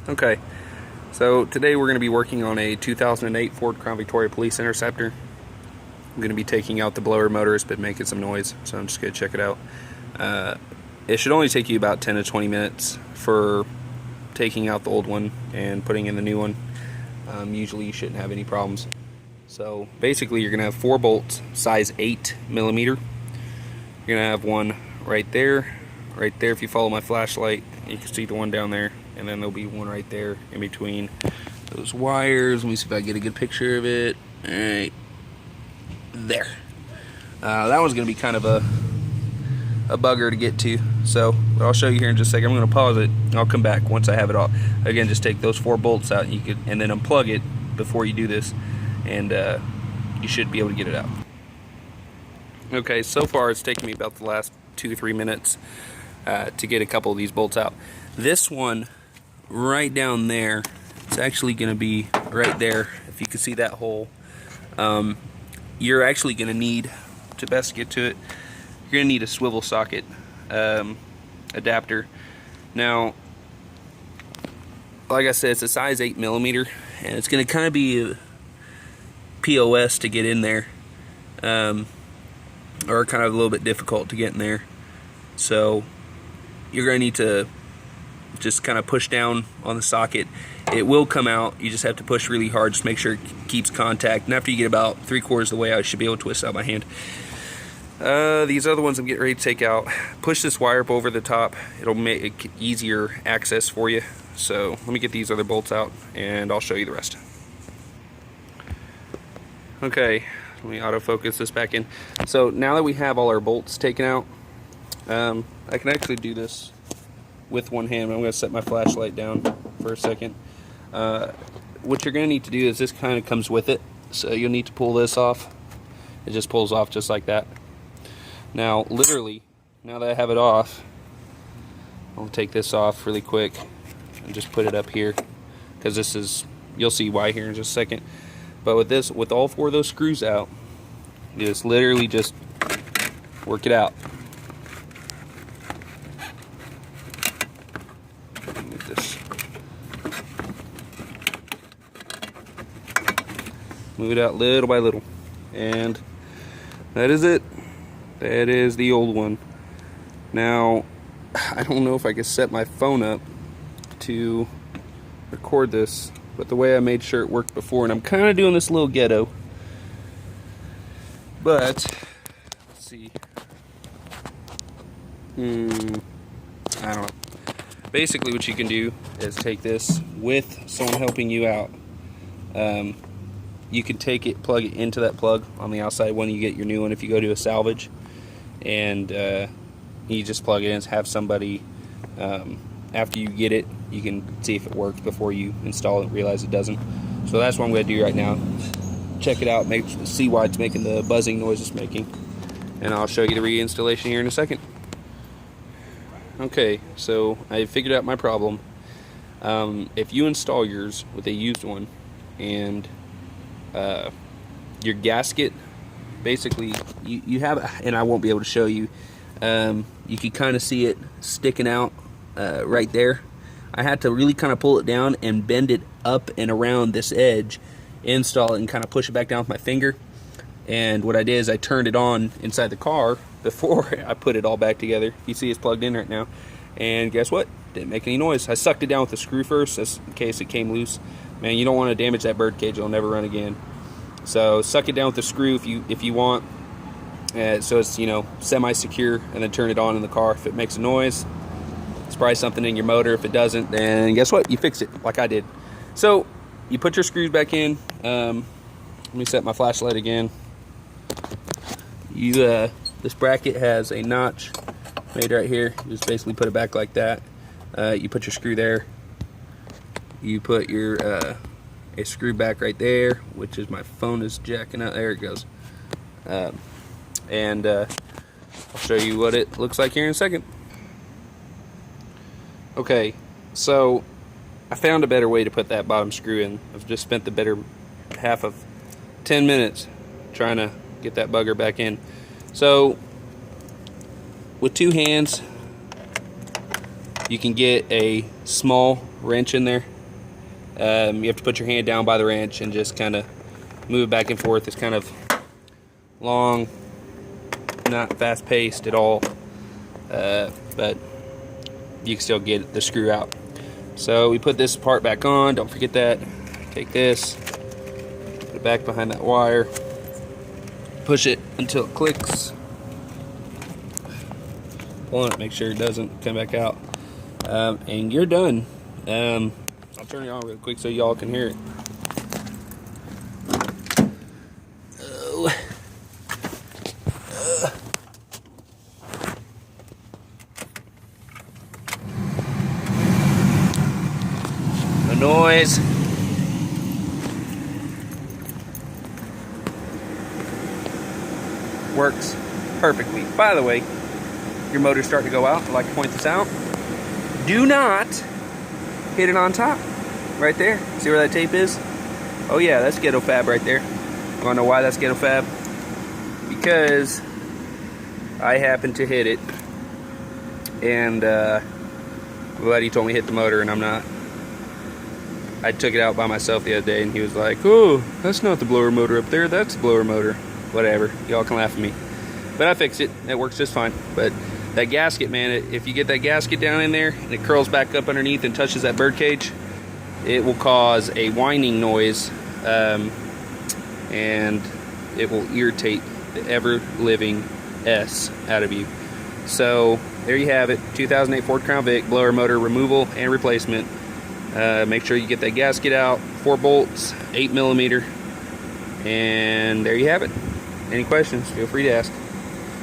Okay, so today we're going to be working on a 2008 Ford Crown Victoria Police Interceptor. I'm going to be taking out the blower motor. It's been making some noise, so I'm just going to check it out. It should only take you about 10 to 20 minutes for taking out the old one and putting in the new one. Usually you shouldn't have any problems. So basically you're going to have 4 bolts, size 8mm. You're going to have one right there. If you follow my flashlight, you can see the one down there, and then there'll be one right there in between those wires. Let me see if I get a good picture of it. Alright, there. That one's going to be kind of a bugger to get to, so I'll show you here in just a second. I'm going to pause it, I'll come back once I have it all. Again, just take those 4 bolts out, and then unplug it before you do this, and you should be able to get it out. Okay, so far it's taken me about the last 2-3 minutes to get a couple of these bolts out. This one right down there, it's actually going to be right there. If you can see that hole, you're actually going to need, to best get to it, you're going to need a swivel socket adapter. Now, like I said, it's a size 8mm, and it's going to kind of be a POS to get in there, or kind of a little bit difficult to get in there. So you're going to need to just kind of push down on the socket. It will come out. You just have to push really hard. Just make sure it keeps contact. And after you get about 3/4 of the way, I should be able to twist out my hand. These other ones I'm getting ready to take out. Push this wire up over the top. It'll make it easier access for you. So let me get these other bolts out, and I'll show you the rest. Okay, let me autofocus this back in. So now that we have all our bolts taken out, I can actually do this with one hand. I'm going to set my flashlight down for a second. What you're going to need to do is, this kind of comes with it, so you'll need to pull this off. It just pulls off just like that. Now, literally, now that I have it off, I'll take this off really quick and just put it up here, because this is, you'll see why here in just a second. But with this, with all 4 of those screws out, you just literally just work it out. Move it out little by little, and that is it. That is the old one. Now, I don't know if I can set my phone up to record this, but the way I made sure it worked before, and I'm kind of doing this a little ghetto, but let's see. I don't know. Basically, what you can do is take this with someone helping you out. You can take it, plug it into that plug on the outside when you get your new one, if you go to a salvage, and you just plug it in, have somebody, after you get it, you can see if it works before you install it and realize it doesn't. So that's what I'm going to do right now. Check it out, see why it's making the buzzing noise it's making, and I'll show you the reinstallation here in a second. Okay, so I figured out my problem. If you install yours with a used one, and your gasket, basically you have, and I won't be able to show you, you can kind of see it sticking out right there. I had to really kind of pull it down and bend it up and around this edge, install it, and kind of push it back down with my finger. And what I did is I turned it on inside the car before I put it all back together. You see it's plugged in right now, and guess what? Didn't make any noise. I sucked it down with the screw first, just in case it came loose. Man, you don't want to damage that bird cage; it'll never run again. So suck it down with the screw if you want, so it's, you know, semi-secure, and then turn it on in the car. If it makes a noise, it's probably something in your motor. If it doesn't, then guess what? You fix it like I did. So you put your screws back in. Let me set my flashlight again. This bracket has a notch made right here. You just basically put it back like that. You put your screw there. You put your a screw back right there, which is, my phone is jacking out. There it goes. And I'll show you what it looks like here in a second. Okay, so I found a better way to put that bottom screw in. I've just spent the better half of 10 minutes trying to get that bugger back in. So with 2 hands, you can get a small wrench in there, You have to put your hand down by the wrench and just kind of move it back and forth. It's kind of long, not fast paced at all, but you can still get the screw out. So we put this part back on. Don't forget that. Take this, put it back behind that wire, push it until it clicks, pull it, make sure it doesn't come back out, and you're done. I'll turn it on real quick so y'all can hear it. The noise. Works perfectly. By the way, your motor's starting to go out. I'd like to point this out. Do not hit it on top. Right there. See where that tape is? Oh yeah, that's ghetto fab right there. You wanna know why that's ghetto fab? Because I happened to hit it, and buddy told me to hit the motor, and I'm not. I took it out by myself the other day, and he was like, "Oh, that's not the blower motor up there. That's the blower motor." Whatever. Y'all can laugh at me. But I fixed it. It works just fine. But that gasket, man, if you get that gasket down in there and it curls back up underneath and touches that bird cage, it will cause a whining noise, and it will irritate the ever-living S out of you. So there you have it. 2008 Ford Crown Vic blower motor removal and replacement. Make sure you get that gasket out. 4 bolts, 8mm, and there you have it. Any questions, feel free to ask.